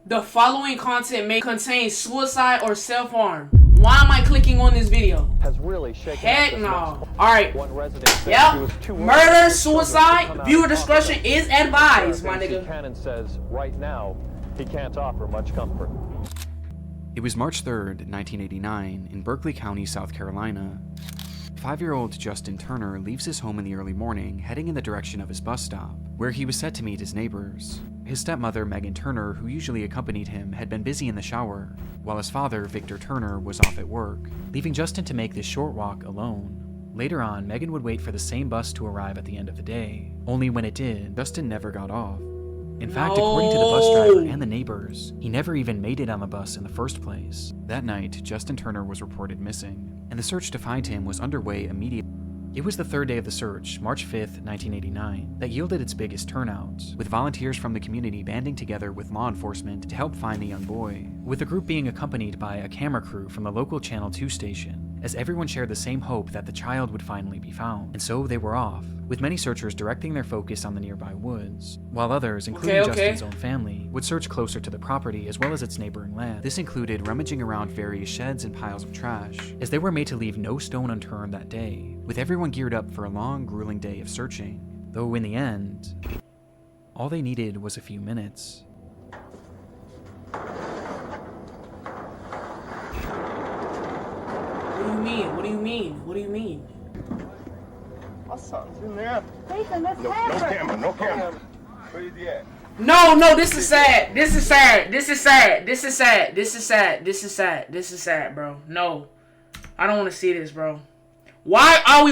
The following content may contain suicide or self-harm. Why am I clicking on this video? Has really shaken Heck no. All Alright. Yep. Murder, suicide, viewer discretion is advised, my nigga. Cannon says right now he can't offer much comfort. It was March 3rd, 1989, in Berkeley County, South Carolina. 5-year-old Justin Turner leaves his home in the early morning, heading in the direction of his bus stop, where he was set to meet his neighbors. His stepmother, Megan Turner, who usually accompanied him, had been busy in the shower, while his father, Victor Turner, was off at work, leaving Justin to make this short walk alone. Later on, Megan would wait for the same bus to arrive at the end of the day, only when it did, Justin never got off. In fact, according to the bus driver and the neighbors, he never even made it on the bus in the first place. That night, Justin Turner was reported missing, and the search to find him was underway immediately. It was the third day of the search, March 5th, 1989, that yielded its biggest turnout, with volunteers from the community banding together with law enforcement to help find the young boy, with the group being accompanied by a camera crew from the local Channel 2 station, as everyone shared the same hope that the child would finally be found. And so they were off, with many searchers directing their focus on the nearby woods, while others, including Justin's own family, would search closer to the property as well as its neighboring land. This included rummaging around various sheds and piles of trash, as they were made to leave no stone unturned that day, with everyone geared up for a long, grueling day of searching. Though in the end, all they needed was a few minutes. What do you mean? What do you mean? What do you mean? My son's in there. Nathan, let's No camera, no camera. Where is he at? No, this is sad. This is sad. This is sad. This is sad. This is sad. This is sad. This is sad, bro. No. I don't want to see this, bro. Why are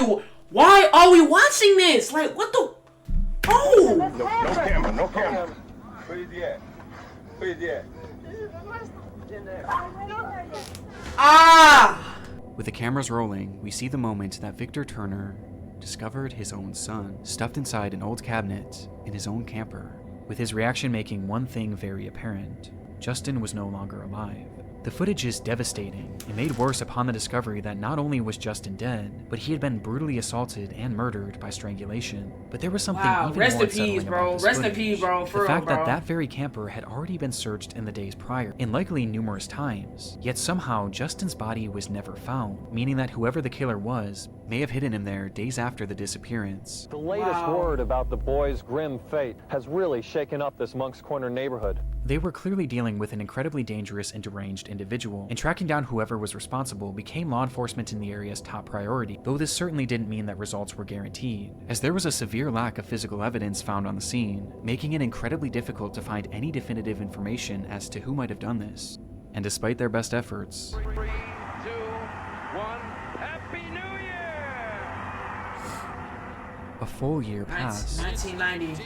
we watching this? Like, what the? Oh! No camera, no camera. Where is he at? Where is he at? In there. Ah! With the cameras rolling, we see the moment that Victor Turner discovered his own son, stuffed inside an old cabinet in his own camper, with his reaction making one thing very apparent: Justin was no longer alive. The footage is devastating, and made worse upon the discovery that not only was Justin dead, but he had been brutally assaulted and murdered by strangulation. But there was something even more unsettling about this footage. The fact that that very camper had already been searched in the days prior, and likely numerous times, yet somehow Justin's body was never found, meaning that whoever the killer was may have hidden him there days after the disappearance. The latest word about the boy's grim fate has really shaken up this Moncks Corner neighborhood. They were clearly dealing with an incredibly dangerous and deranged individual, and tracking down whoever was responsible became law enforcement in the area's top priority, though this certainly didn't mean that results were guaranteed, as there was a severe lack of physical evidence found on the scene, making it incredibly difficult to find any definitive information as to who might have done this. And despite their best efforts, 3, 2, 1, Happy New Year! a full year passed, 1990.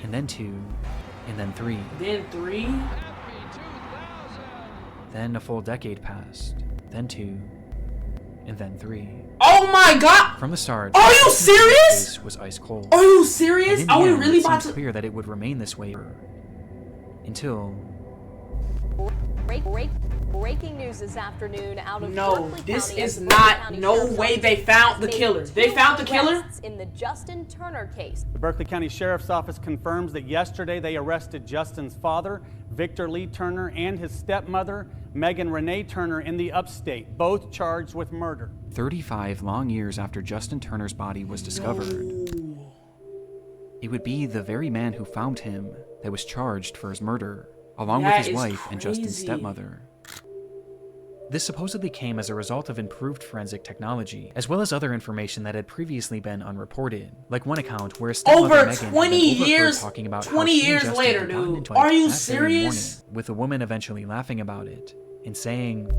and then 2, and then 3. Then 3? Then a full decade passed, then 2, and then 3. Oh my god! From the start, Are you serious? case was ice cold. Are you serious? And in the Are we end, really it about seemed to? clear that it would remain this way until Breaking news this afternoon out of No, Berkeley this County is as Berkeley not. County No Sheriff's way Office they found the made killer. 2 They found the killer? arrests in the Justin Turner case. The Berkeley County Sheriff's Office confirms that yesterday they arrested Justin's father, Victor Lee Turner, and his stepmother, Megan Renee Turner, in the upstate, both charged with murder. 35 long years after Justin Turner's body was discovered. It would be the very man who found him that was charged for his murder, along with That his is wife and Justin's crazy. stepmother. This supposedly came as a result of improved forensic technology, as well as other information that had previously been unreported. Like one account where a stepmother Over Megan had been 20 overheard years. talking about 20 how she and years Justin later, had gotten dude. into Are it you that very morning, serious? with the woman eventually laughing about it and saying,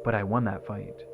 "But I won that fight."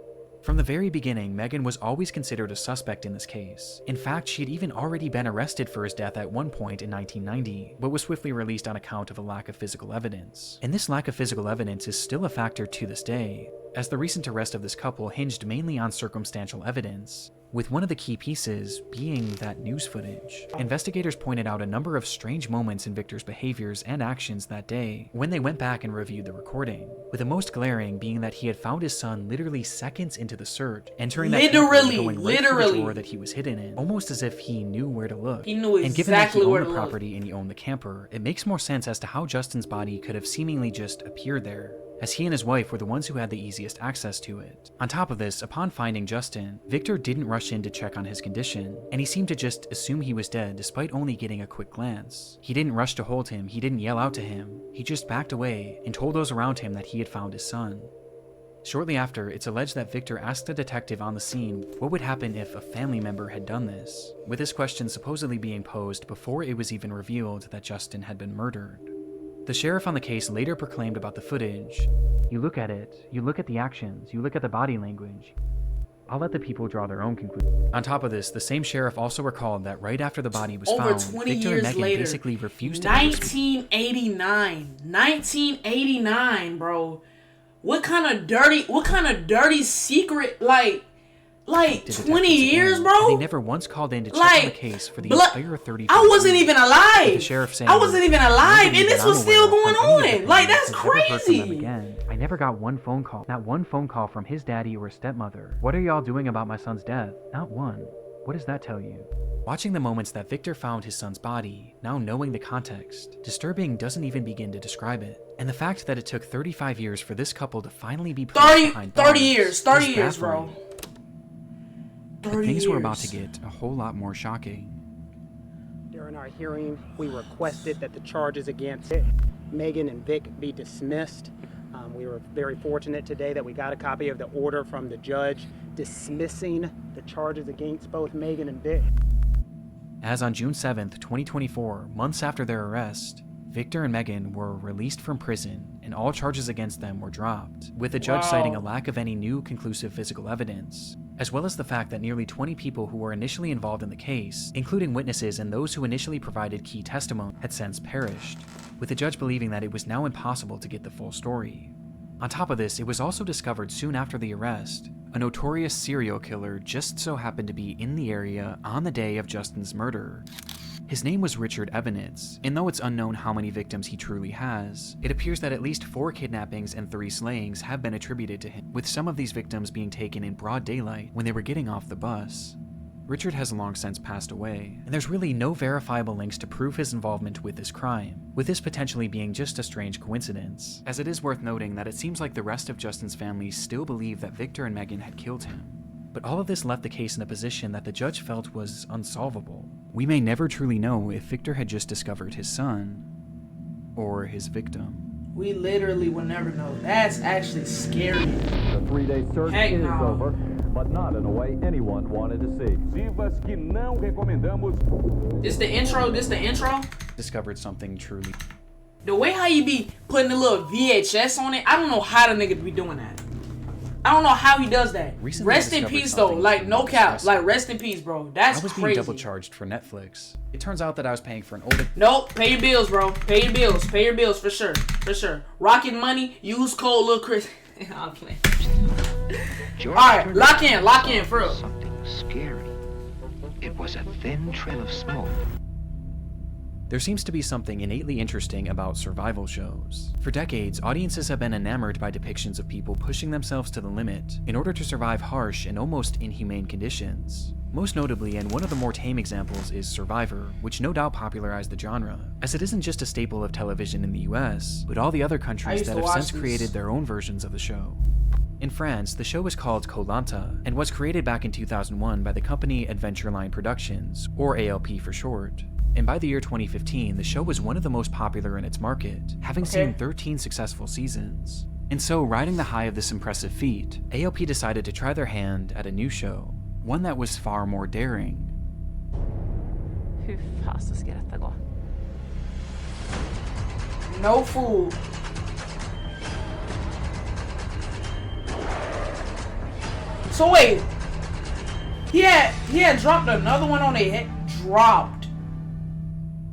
From the very beginning, Megan was always considered a suspect in this case. In fact, she had even already been arrested for his death at one point in 1990, but was swiftly released on account of a lack of physical evidence. And this lack of physical evidence is still a factor to this day, as the recent arrest of this couple hinged mainly on circumstantial evidence, with one of the key pieces being that news footage. Investigators pointed out a number of strange moments in Victor's behaviors and actions that day when they went back and reviewed the recording, with the most glaring being that he had found his son literally seconds into the search, entering that camper and going right through the drawer that he was hidden in, almost as if he knew where to look. He knew exactly and given that he where owned to the look. property and he owned the camper, it makes more sense as to how Justin's body could have seemingly just appeared there, as he and his wife were the ones who had the easiest access to it. On top of this, upon finding Justin, Victor didn't rush in to check on his condition, and he seemed to just assume he was dead despite only getting a quick glance. He didn't rush to hold him, he didn't yell out to him, he just backed away and told those around him that he had found his son. Shortly after, it's alleged that Victor asked the detective on the scene what would happen if a family member had done this, with this question supposedly being posed before it was even revealed that Justin had been murdered. The sheriff on the case later proclaimed about the footage, "You look at it, you look at the actions, you look at the body language. I'll let the people draw their own conclusions." On top of this, the same sheriff also recalled that right after the body was Over found, 20 Victor years and Megan later, basically refused to ever speak. 1989, bro. What kind of dirty secret, like to 20 detectives years, again, bro? and they never once called in to check on the case for the entire 30 I wasn't years. even With alive. the sheriff saying, I wasn't even alive, and this was still going on. Like, that's crazy. Again, I never got one phone call, not one phone call from his daddy or his stepmother. What are y'all doing about my son's death? Not one. What does that tell you? Watching the moments that Victor found his son's body, now knowing the context, disturbing doesn't even begin to describe it. And the fact that it took 35 years for this couple to finally be placed behind bars 30 years, 30 is years, bro. baffling. 30 But things years. were about to get a whole lot more shocking. During our hearing, we requested that the charges against Megan and Vic be dismissed. We were very fortunate today that we got a copy of the order from the judge dismissing the charges against both Megan and Vic. As on June 7th, 2024, months after their arrest, Victor and Megan were released from prison and all charges against them were dropped, with the judge citing a lack of any new conclusive physical evidence, as well as the fact that nearly 20 people who were initially involved in the case, including witnesses and those who initially provided key testimony, had since perished, with the judge believing that it was now impossible to get the full story. On top of this, it was also discovered soon after the arrest, a notorious serial killer just so happened to be in the area on the day of Justin's murder. His name was Richard Evanitz, and though it's unknown how many victims he truly has, it appears that at least 4 kidnappings and 3 slayings have been attributed to him, with some of these victims being taken in broad daylight when they were getting off the bus. Richard has long since passed away, and there's really no verifiable links to prove his involvement with this crime, with this potentially being just a strange coincidence, as it is worth noting that it seems like the rest of Justin's family still believe that Victor and Megan had killed him. But all of this left the case in a position that the judge felt was unsolvable. We may never truly know if Victor had just discovered his son, or his victim. We literally will never know. That's actually scary. The 3-day search Heck is no. over, but not in a way anyone wanted to see. Divas que não recomendamos. This the intro. Discovered something truly. The way how you be putting a little VHS on it, I don't know how the nigga be doing that. I don't know how he does that. Recently Rest I in discovered peace though. something Like no truly cap. distressing. Like rest in peace, bro. That's I was being crazy. double charged for Netflix. It turns out that I was paying for an older. Nope. Pay your bills, bro. Pay your bills. Pay your bills for sure. For sure. Rocket money. Use code Lil Chris. I'm playing. All right. Lock in for real. Something scary. It was a thin trail of smoke. There seems to be something innately interesting about survival shows. For decades, audiences have been enamored by depictions of people pushing themselves to the limit in order to survive harsh and almost inhumane conditions. Most notably, and one of the more tame examples, is Survivor, which no doubt popularized the genre, as it isn't just a staple of television in the US, but all the other countries used that to have watch since this. created their own versions of the show. In France, the show was called Koh Lanta, and was created back in 2001 by the company Adventureline Productions, or ALP for short. And by the year 2015, the show was one of the most popular in its market, having seen 13 successful seasons. And so, riding the high of this impressive feat, ALP decided to try their hand at a new show, one that was far more daring. Hur fasen ska detta gå? No food. So wait. He had dropped another one on their head. Dropped.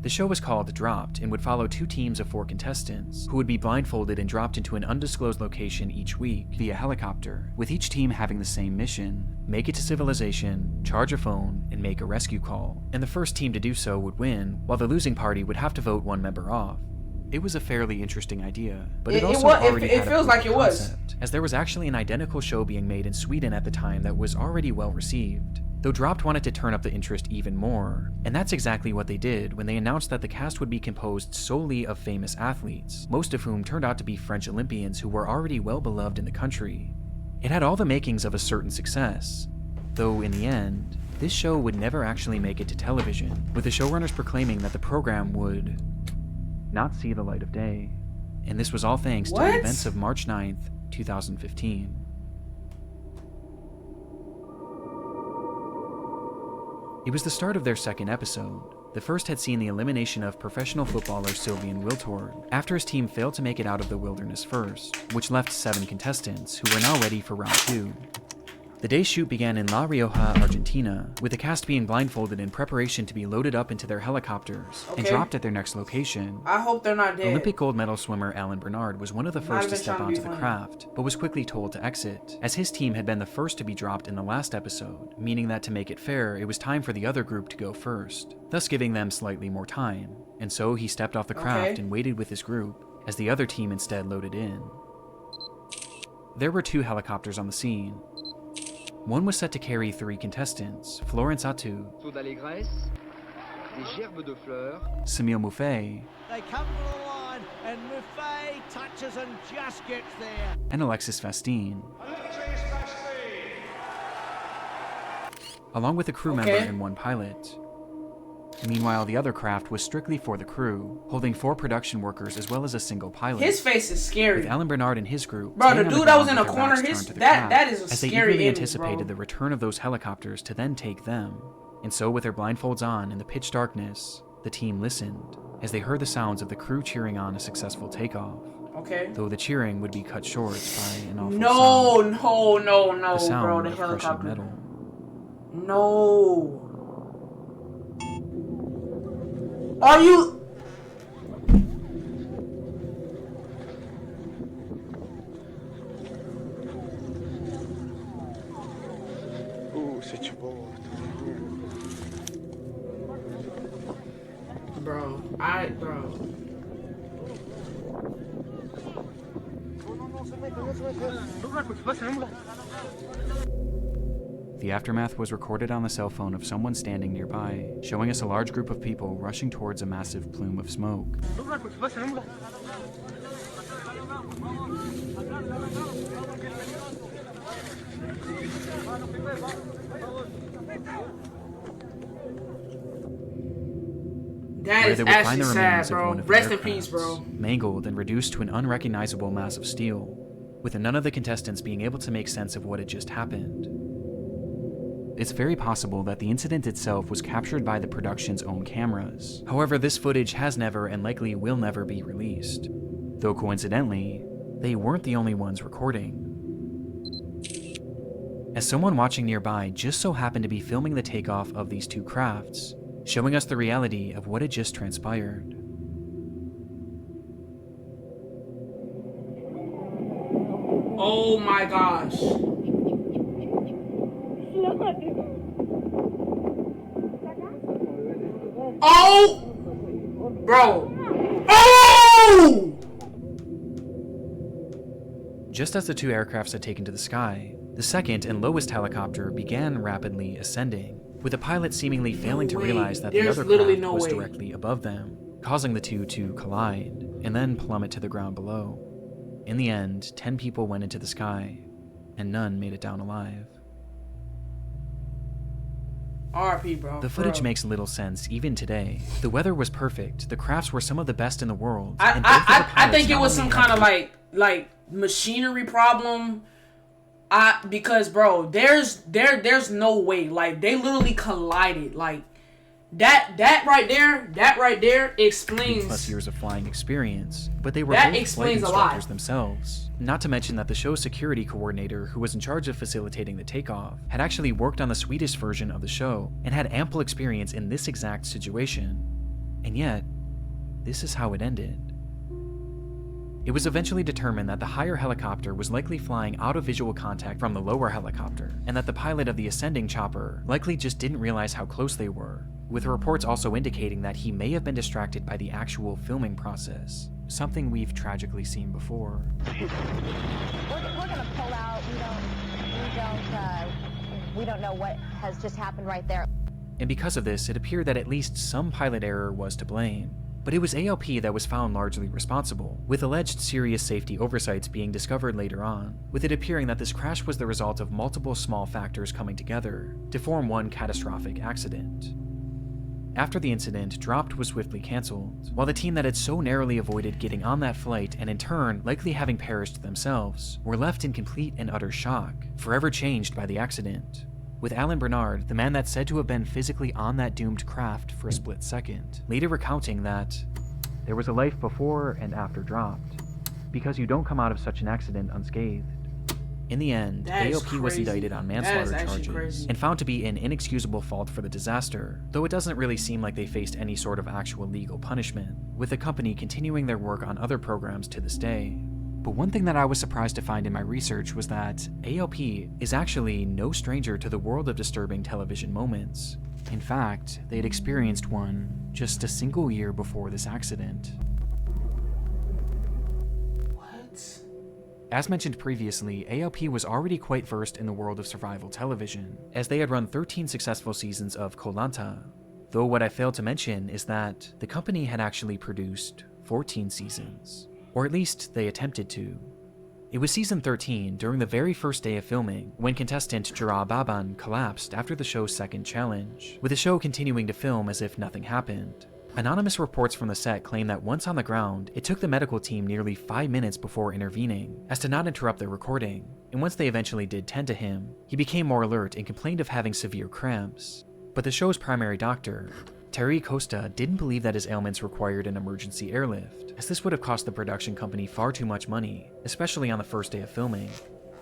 The show was called Dropped and would follow 2 teams of 4 contestants who would be blindfolded and dropped into an undisclosed location each week via helicopter, with each team having the same mission: make it to civilization, charge a phone, and make a rescue call. And the first team to do so would win, while the losing party would have to vote one member off. It was a fairly interesting idea, but it also already had a feels like it was, concept, as there was actually an identical show being made in Sweden at the time that was already well received. Though Dropped wanted to turn up the interest even more, and that's exactly what they did when they announced that the cast would be composed solely of famous athletes, most of whom turned out to be French Olympians who were already well beloved in the country. It had all the makings of a certain success, though in the end, this show would never actually make it to television, with the showrunners proclaiming that the program would not see the light of day. And this was all thanks to the events of March 9th, 2015. It was the start of their second episode. The first had seen the elimination of professional footballer Sylvain Wiltord after his team failed to make it out of the wilderness first, which left 7 contestants who were now ready for round 2. The day's shoot began in La Rioja, Argentina, with the cast being blindfolded in preparation to be loaded up into their helicopters and dropped at their next location. I hope they're not dead. Olympic gold medal swimmer Alan Bernard was one of the first to step onto the craft, but was quickly told to exit, as his team had been the first to be dropped in the last episode, meaning that to make it fair, it was time for the other group to go first, thus giving them slightly more time. And so he stepped off the craft and waited with his group, as the other team instead loaded in. There were 2 helicopters on the scene. One was set to carry 3 contestants: Florence Atu, Samil Mouffe, They come to the line and Mouffe touches and just gets there. and Alexis Vastine, along with a crew member and 1 pilot. Meanwhile, the other craft was strictly for the crew, holding 4 production workers as well as a single pilot. His face is scary. With Alan Bernard and his group, bro, the dude that was in the corner, that is a as they scary eagerly image, anticipated bro. the return of those helicopters to then take them. And so, with their blindfolds on in the pitch darkness, the team listened as they heard the sounds of the crew cheering on a successful takeoff. Okay. Though the cheering would be cut short by an awful sound. No, The sound bro, the of crushing helicopter. metal. No. Are you? Bro. The aftermath was recorded on the cell phone of someone standing nearby, showing us a large group of people rushing towards a massive plume of smoke. That is actually sad, bro. Rest in peace, bro. Mangled and reduced to an unrecognizable mass of steel, with none of the contestants being able to make sense of what had just happened. It's very possible that the incident itself was captured by the production's own cameras. However, this footage has never and likely will never be released. Though coincidentally, they weren't the only ones recording, as someone watching nearby just so happened to be filming the takeoff of these 2 crafts, showing us the reality of what had just transpired. Oh my gosh. Oh! Bro. Oh! Just as the 2 aircrafts had taken to the sky, the second and lowest helicopter began rapidly ascending, with the pilot seemingly failing to realize that the other craft was directly above them, causing the 2 to collide, and then plummet to the ground below. In the end, 10 people went into the sky, and none made it down alive. RP, bro. The footage makes little sense even today. The weather was perfect, the crafts were some of the best in the world. I think it was some kind of like machinery problem. Because bro, there's no way. Like, they literally collided. Like, that right there explains 3+ years of flying experience, but they were that both explains flight a lot instructors themselves. Not to mention that the show's security coordinator, who was in charge of facilitating the takeoff, had actually worked on the Swedish version of the show and had ample experience in this exact situation. And yet, this is how it ended. It was eventually determined that the higher helicopter was likely flying out of visual contact from the lower helicopter, and that the pilot of the ascending chopper likely just didn't realize how close they were, with reports also indicating that he may have been distracted by the actual filming process, something we've tragically seen before. We're gonna pull out. We don't know what has just happened right there. And because of this, it appeared that at least some pilot error was to blame. But it was ALP that was found largely responsible, with alleged serious safety oversights being discovered later on, with it appearing that this crash was the result of multiple small factors coming together to form one catastrophic accident. After the incident, Dropped was swiftly cancelled, while the team that had so narrowly avoided getting on that flight and in turn likely having perished themselves were left in complete and utter shock, forever changed by the accident. With Alan Bernard, the man that's said to have been physically on that doomed craft for a split second, later recounting that there was a life before and after Dropped, because you don't come out of such an accident unscathed. In the end, ALP was indicted on manslaughter charges and found to be an inexcusable fault for the disaster, though it doesn't really seem like they faced any sort of actual legal punishment, with the company continuing their work on other programs to this day. But one thing that I was surprised to find in my research was that ALP is actually no stranger to the world of disturbing television moments. In fact, they had experienced one just a single year before this accident. What? As mentioned previously, ALP was already quite versed in the world of survival television, as they had run 13 successful seasons of Koh Lanta. Though what I failed to mention is that the company had actually produced 14 seasons. Or at least they attempted to. It was season 13, during the very first day of filming, when contestant Jara Baban collapsed after the show's second challenge, with the show continuing to film as if nothing happened. Anonymous reports from the set claim that once on the ground, it took the medical team nearly 5 minutes before intervening, as to not interrupt their recording, and once they eventually did tend to him, he became more alert and complained of having severe cramps. But the show's primary doctor, Terry Costa, didn't believe that his ailments required an emergency airlift, as this would have cost the production company far too much money, especially on the first day of filming.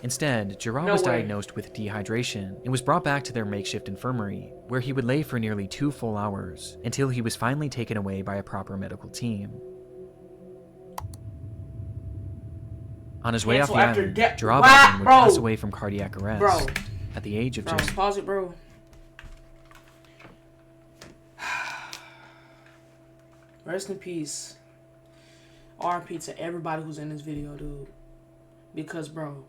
Instead, Jara was diagnosed with dehydration and was brought back to their makeshift infirmary, where he would lay for nearly 2 full hours, until he was finally taken away by a proper medical team. On his way off the island, Jara Baban would pass away from cardiac arrest at the age of just... Pause it, bro. Rest in peace. RIP to everybody who's in this video, dude. Because, bro,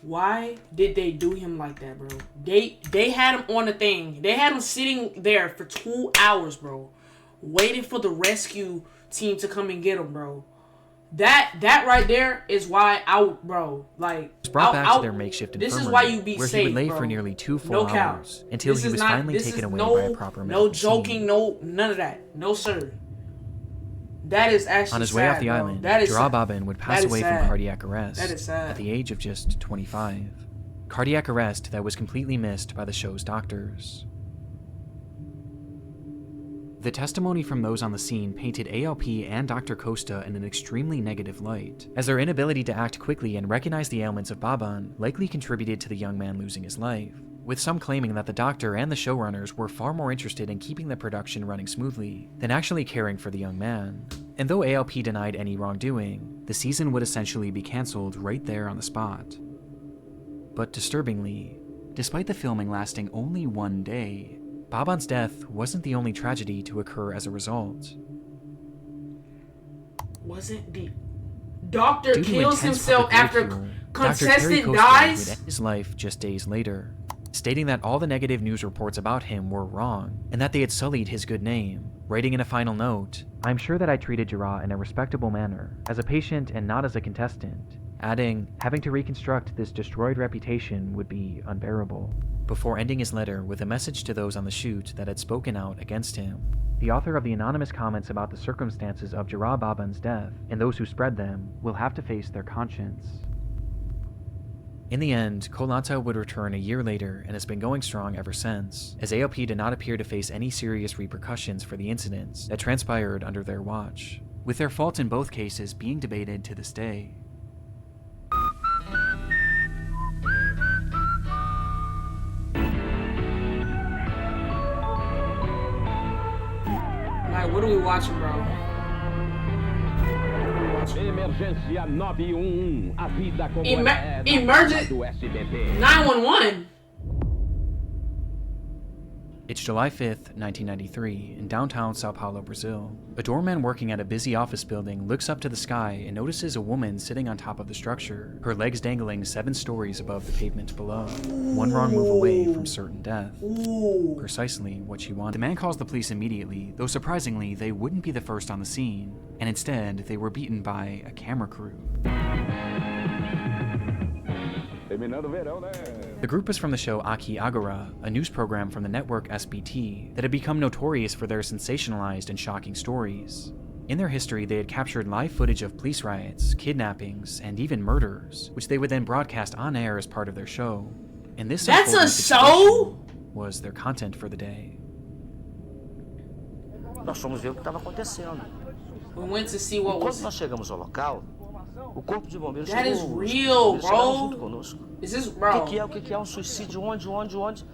why did they do him like that, bro? They had him on the thing. They had him sitting there for 2 hours, bro, waiting for the rescue team to come and get him, bro. That right there is why was brought back to their makeshift infirmary, this is why you be where safe, he would lay bro. for nearly 2 full hours until he was finally taken away by a proper medical team. No joking, none of that. No, sir. That is actually on his way off the island, Jara Baban would pass away from cardiac arrest at the age of just 25. Cardiac arrest that was completely missed by the show's doctors. The testimony from those on the scene painted ALP and Dr. Costa in an extremely negative light, as their inability to act quickly and recognize the ailments of Baban likely contributed to the young man losing his life, with some claiming that the doctor and the showrunners were far more interested in keeping the production running smoothly than actually caring for the young man. And though ALP denied any wrongdoing, the season would essentially be cancelled right there on the spot. But disturbingly, despite the filming lasting only 1 day, Baban's death wasn't the only tragedy to occur as a result. Wasn't the doctor kills himself after contestant dies? Would end his life just days later, stating that all the negative news reports about him were wrong and that they had sullied his good name, writing in a final note, "I'm sure that I treated Jara in a respectable manner, as a patient and not as a contestant," adding, "having to reconstruct this destroyed reputation would be unbearable," before ending his letter with a message to those on the shoot that had spoken out against him. The author of the anonymous comments about the circumstances of Jara Baban's death, and those who spread them, will have to face their conscience. In the end, Koh Lanta would return a year later and has been going strong ever since, as ALP did not appear to face any serious repercussions for the incidents that transpired under their watch, with their fault in both cases being debated to this day. Like, what What are we watching, bro? Emergência 911. A vida como ela é na Emergent do SBT. 911. It's July 5th, 1993, in downtown Sao Paulo, Brazil. A doorman working at a busy office building looks up to the sky and notices a woman sitting on top of the structure, her legs dangling 7 stories above the pavement below. One wrong move away from certain death. Precisely what she wanted. The man calls the police immediately, though surprisingly, they wouldn't be the first on the scene, and instead, they were beaten by a camera crew. The group was from the show Aqui Agora, a news program from the network SBT that had become notorious for their sensationalized and shocking stories. In their history, they had captured live footage of police riots, kidnappings, and even murders, which they would then broadcast on air as part of their show. And this That's a show? Was their content for the day. Nós fomos ver o que estava acontecendo. We went to see what was. Quando nós chegamos ao local, o corpo de bombeiros That is chegou, real, eles chegaram bro. junto conosco. Is this, bro? O que é um suicídio? Onde?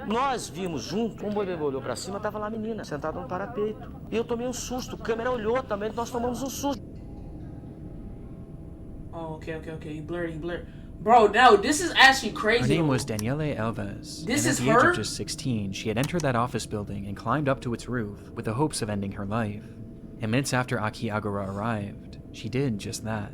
Nós vimos junto, um bebê olhou pra cima, tava lá a menina, sentada no parapeito. E eu tomei um susto, a câmera olhou também, nós tomamos um susto. Oh, okay. He blurred. Bro, no, this is actually crazy. Her name was Daniele Alves, This and is at the age her? of just 16, she had entered that office building and climbed up to its roof with the hopes of ending her life. And minutes after Aqui Agora arrived, she did just that,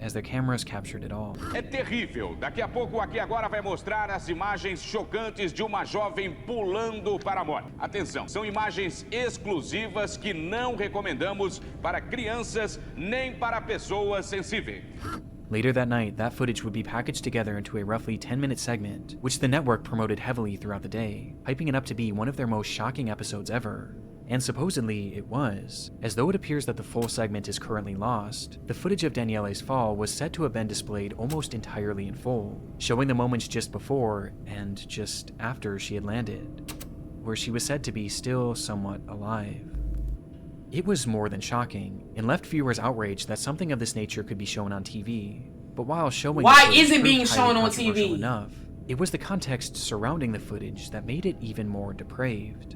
as their cameras captured it all. É terrível. Daqui a pouco, Aqui Agora vai mostrar as imagens chocantes de uma jovem pulando para a morte. Atenção, são imagens exclusivas que não recomendamos para crianças nem para pessoas sensíveis. Later that night, that footage would be packaged together into a roughly 10-minute segment, which the network promoted heavily throughout the day, hyping it up to be one of their most shocking episodes ever. And supposedly, it was. As though it appears that the full segment is currently lost, the footage of Daniele's fall was said to have been displayed almost entirely in full, showing the moments just before and just after she had landed, where she was said to be still somewhat alive. It was more than shocking, and left viewers outraged that something of this nature could be shown on TV. But while showing Why the is it footage being proved shown highly on controversial TV? enough, it was the context surrounding the footage that made it even more depraved.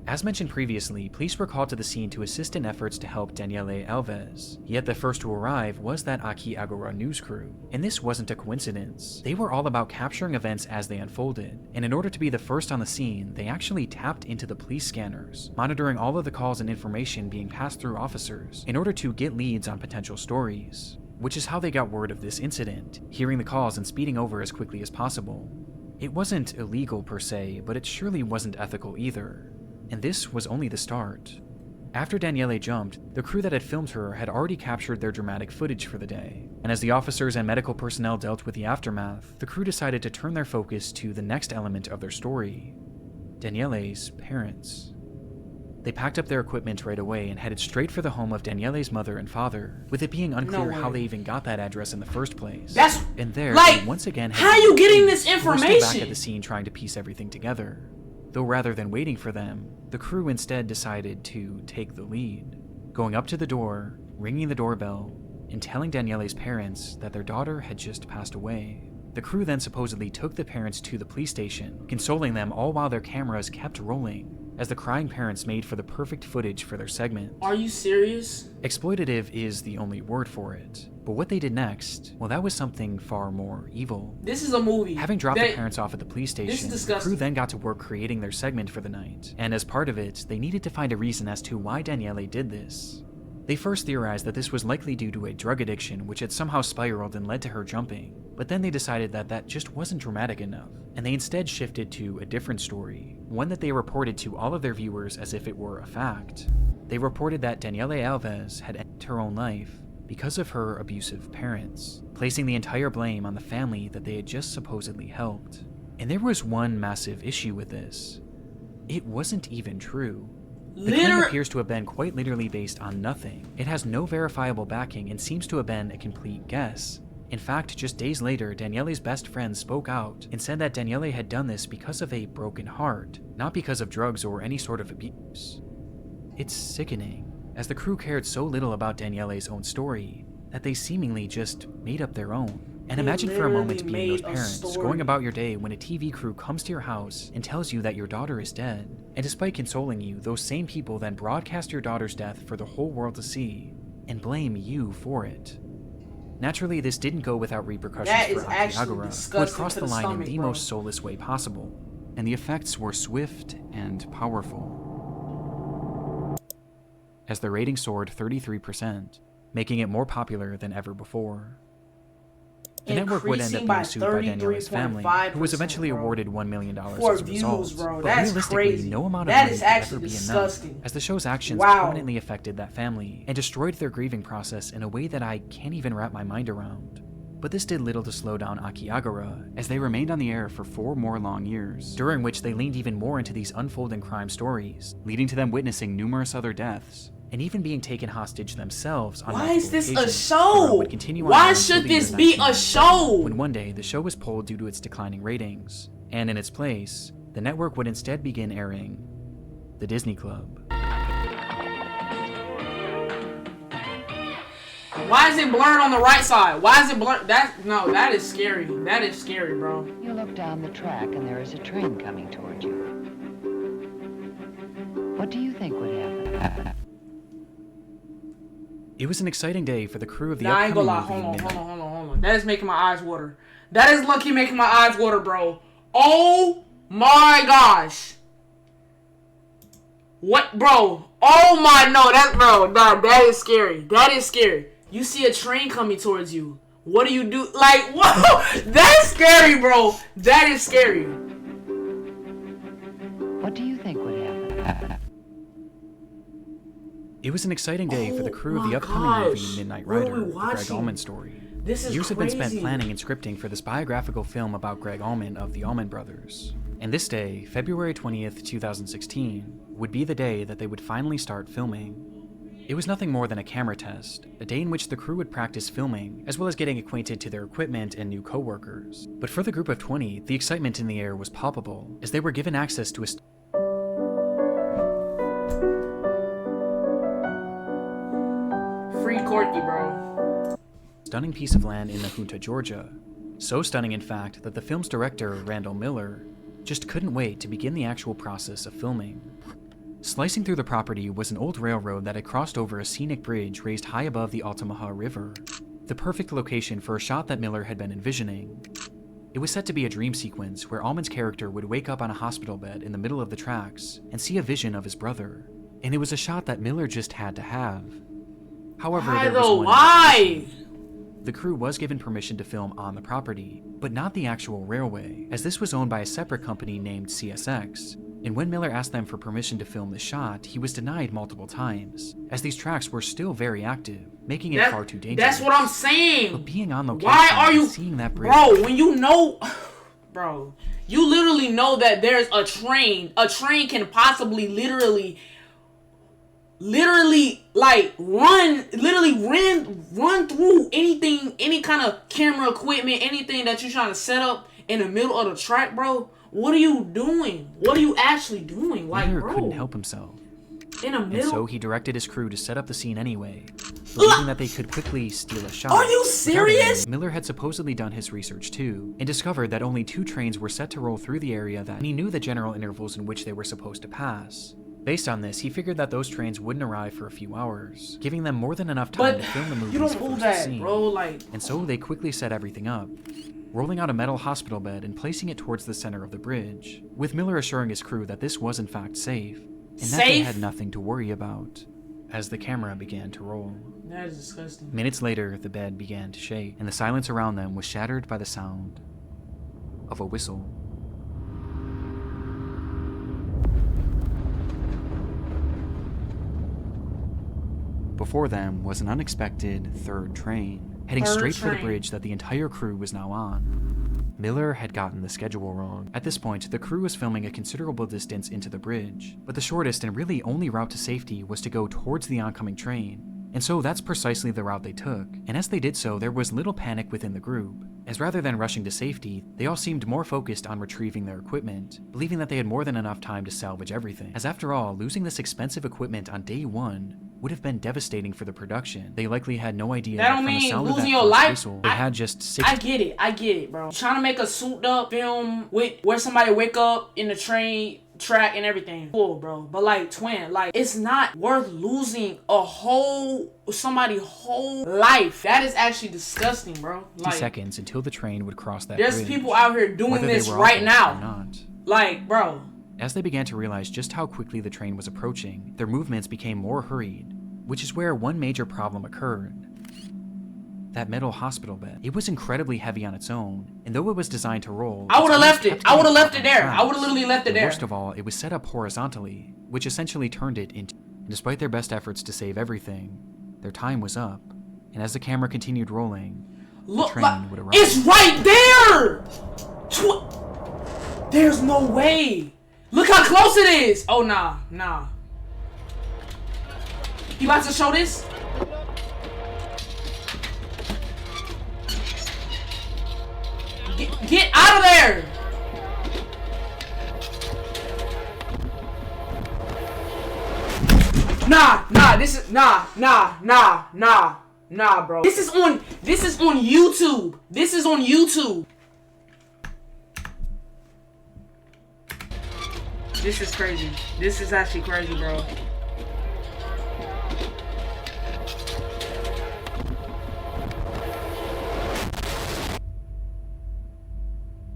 As mentioned previously, police were called to the scene to assist in efforts to help Daniele Alves, yet the first to arrive was that Aqui Agora news crew. And this wasn't a coincidence. They were all about capturing events as they unfolded, and in order to be the first on the scene, they actually tapped into the police scanners, monitoring all of the calls and information being passed through officers in order to get leads on potential stories, which is how they got word of this incident, hearing the calls and speeding over as quickly as possible. It wasn't illegal per se, but it surely wasn't ethical either. And this was only the start. After Daniele jumped, the crew that had filmed her had already captured their dramatic footage for the day, and as the officers and medical personnel dealt with the aftermath, the crew decided to turn their focus to the next element of their story: Daniele's parents. They packed up their equipment right away and headed straight for the home of Daniele's mother and father, with it being unclear how they even got that address in the first place. And there, they once again had how are you getting this We're still back information? at the scene trying to piece everything together. Though rather than waiting for them, the crew instead decided to take the lead, going up to the door, ringing the doorbell, and telling Daniele's parents that their daughter had just passed away. The crew then supposedly took the parents to the police station, consoling them all while their cameras kept rolling, as the crying parents made for the perfect footage for their segment. Are you serious? Exploitative is the only word for it. But what they did next, well, that was something far more evil. This is a movie. Having dropped the parents off at the police station, the disgusting. crew then got to work creating their segment for the night. And as part of it, they needed to find a reason as to why Daniele did this. They first theorized that this was likely due to a drug addiction which had somehow spiraled and led to her jumping, but then they decided that that just wasn't dramatic enough, and they instead shifted to a different story, one that they reported to all of their viewers as if it were a fact. They reported that Daniele Alves had ended her own life because of her abusive parents, placing the entire blame on the family that they had just supposedly helped. And there was one massive issue with this. It wasn't even true. The claim appears to have been quite literally based on nothing. It has no verifiable backing and seems to have been a complete guess. In fact, just days later, Daniele's best friend spoke out and said that Daniele had done this because of a broken heart, not because of drugs or any sort of abuse. It's sickening, as the crew cared so little about Daniele's own story that they seemingly just made up their own. And imagine for a moment being those parents, going about your day when a TV crew comes to your house and tells you that your daughter is dead. And despite consoling you, those same people then broadcast your daughter's death for the whole world to see, and blame you for it. Naturally, this didn't go without repercussions for Akiagara, who had crossed the line in the most soulless way possible, and the effects were swift and powerful, as the rating soared 33%, making it more popular than ever before. The network would end up being sued by Daniela's family, who was eventually awarded $1 million as a result. But realistically, no amount of money could ever be enough, as the show's actions permanently affected that family and destroyed their grieving process in a way that I can't even wrap my mind around. But this did little to slow down Akiagara, as they remained on the air for 4 more long years, during which they leaned even more into these unfolding crime stories, leading to them witnessing numerous other deaths, and even being taken hostage themselves on Why is this a occasions, show? would continue on Why until should the year this be a show? When one day the show was pulled due to its declining ratings, and in its place, the network would instead begin airing The Disney Club. Why is it blurred on the right side? Why is it blurred? That is scary. That is scary, bro. You look down the track and there is a train coming toward you. What do you think would happen? It was an exciting day for the crew of the I ain't gonna lie. upcoming movie Hold on. That is making my eyes water. That is lucky making my eyes water, bro. Oh my gosh. What, bro? Oh my, no, that is scary. That is scary. You see a train coming towards you. What do you do? Like, whoa, that's scary, bro. That is scary. What do you think would happen? It was an exciting day for the crew of the upcoming movie Midnight Rider, the Greg Allman story. This is Years have been spent crazy. planning and scripting for this biographical film about Greg Allman of the Allman Brothers. And this day, February 20th, 2016, would be the day that they would finally start filming. It was nothing more than a camera test, a day in which the crew would practice filming, as well as getting acquainted to their equipment and new co-workers. But for the group of 20, the excitement in the air was palpable, as they were given access to a Free Corky, bro. stunning piece of land in Nahunta, Georgia. So stunning, in fact, that the film's director, Randall Miller, just couldn't wait to begin the actual process of filming. Slicing through the property was an old railroad that had crossed over a scenic bridge raised high above the Altamaha River, the perfect location for a shot that Miller had been envisioning. It was set to be a dream sequence where Allman's character would wake up on a hospital bed in the middle of the tracks and see a vision of his brother, and it was a shot that Miller just had to have. However, there was one condition. The crew was given permission to film on the property, but not the actual railway, as this was owned by a separate company named CSX. And when Miller asked them for permission to film the shot, he was denied multiple times, as these tracks were still very active, making it far too dangerous. That's what I'm saying. But being on location, why are you seeing that bridge, bro? When you know, bro, you literally know that there's a train. A train can possibly literally like run through anything, any kind of camera equipment, anything that you're trying to set up in the middle of the track, bro. What are you doing? What are you actually doing? Like, Miller bro, couldn't help himself. in the middle. And so he directed his crew to set up the scene anyway, believing that they could quickly steal a shot. Are you serious? Miller had supposedly done his research too, and discovered that only 2 trains were set to roll through the area that he knew the general intervals in which they were supposed to pass. Based on this, he figured that those trains wouldn't arrive for a few hours, giving them more than enough time to film the movie's you don't do first that, scene. bro. Like, And so they quickly set everything up, rolling out a metal hospital bed and placing it towards the center of the bridge, with Miller assuring his crew that this was in fact safe, and that they had nothing to worry about, as the camera began to roll. that is disgusting. Minutes later, the bed began to shake, and the silence around them was shattered by the sound of a whistle. Before them was an unexpected third train, heading straight for the bridge that the entire crew was now on. Miller had gotten the schedule wrong. At this point, the crew was filming a considerable distance into the bridge, but the shortest and really only route to safety was to go towards the oncoming train. And so that's precisely the route they took, and as they did so, there was little panic within the group, as rather than rushing to safety, they all seemed more focused on retrieving their equipment, believing that they had more than enough time to salvage everything, as after all, losing this expensive equipment on day 1 would have been devastating for the production. They likely had no idea That don't from the mean sound of losing that your first life. whistle, they had just 6. I get it, bro. Trying to make a souped up film with where somebody wake up in the train track and everything. Cool, bro. But like, twin, like, it's not worth losing somebody's whole life. That is actually disgusting, bro. Like, seconds until the train would cross that there's bridge, people out here doing whether they this were right awful now. or not. Like, bro. As they began to realize just how quickly the train was approaching, their movements became more hurried, which is where one major problem occurred. That metal hospital bed. It was incredibly heavy on its own, and though it was designed to roll, I would have left it. kept I would have getting left it caught there. on I would have tracks. literally left it And there. worst of all, it was set up horizontally, which essentially turned it into. And despite their best efforts to save everything, their time was up, and as the camera continued rolling, the train would arrive. It's right there! There's no way. Look how close it is. Oh, nah. You about to show this? Get out of there! Nah, bro. This is on YouTube. This is on YouTube. This is crazy. This is actually crazy, bro.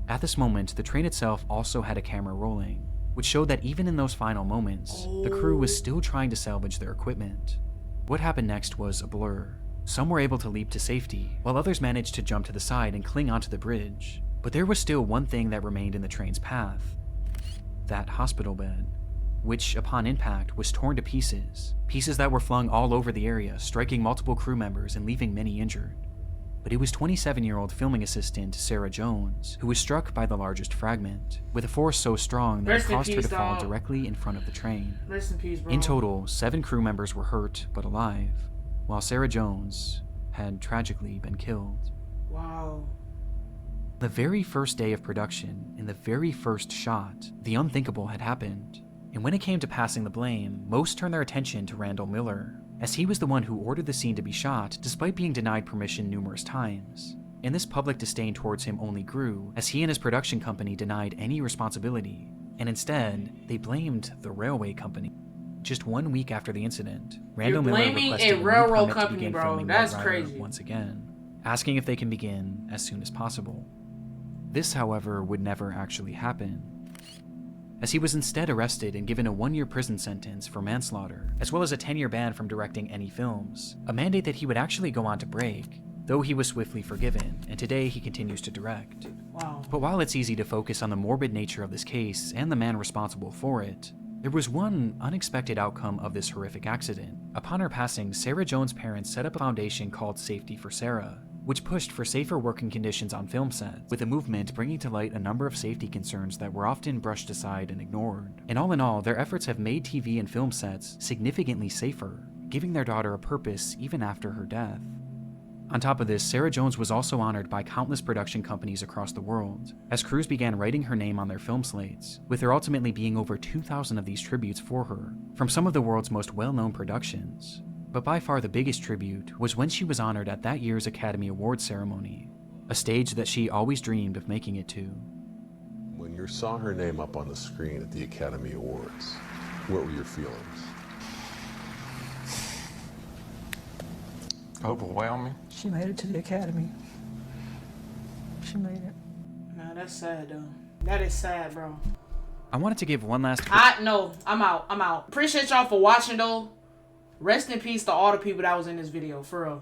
At this moment, the train itself also had a camera rolling, which showed that even in those final moments, the crew was still trying to salvage their equipment. What happened next was a blur. Some were able to leap to safety, while others managed to jump to the side and cling onto the bridge. But there was still one thing that remained in the train's path. That hospital bed, which upon impact was torn to pieces. Pieces that were flung all over the area, striking multiple crew members and leaving many injured. But it was 27-year-old filming assistant Sarah Jones who was struck by the largest fragment, with a force so strong that it caused her to fall directly in front of the train. Rest in peace, bro. In total, 7 crew members were hurt but alive, while Sarah Jones had tragically been killed. Wow. The very first day of production, in the very first shot, the unthinkable had happened. And when it came to passing the blame, most turned their attention to Randall Miller, as he was the one who ordered the scene to be shot despite being denied permission numerous times. And this public disdain towards him only grew as he and his production company denied any responsibility, and instead, they blamed the railway company. Just 1 week after the incident, Randall Miller requested a railroad company, to begin filming That's Knight Rider crazy. once again, asking if they can begin as soon as possible. This, however, would never actually happen, as he was instead arrested and given a 1-year prison sentence for manslaughter, as well as a 10-year ban from directing any films, a mandate that he would actually go on to break, though he was swiftly forgiven, and today he continues to direct. Wow. But while it's easy to focus on the morbid nature of this case and the man responsible for it, there was one unexpected outcome of this horrific accident. Upon her passing, Sarah Jones' parents set up a foundation called Safety for Sarah, which pushed for safer working conditions on film sets, with the movement bringing to light a number of safety concerns that were often brushed aside and ignored. And all in all, their efforts have made TV and film sets significantly safer, giving their daughter a purpose even after her death. On top of this, Sarah Jones was also honored by countless production companies across the world, as crews began writing her name on their film slates, with there ultimately being over 2,000 of these tributes for her, from some of the world's most well-known productions. But by far the biggest tribute was when she was honored at that year's Academy Awards ceremony, a stage that she always dreamed of making it to. When you saw her name up on the screen at the Academy Awards, what were your feelings? Overwhelming. She made it to the Academy. She made it. Nah, that's sad, though. That is sad, bro. I wanted to give one last... No, I'm out. Appreciate y'all for watching, though. Rest in peace to all the people that was in this video, for real.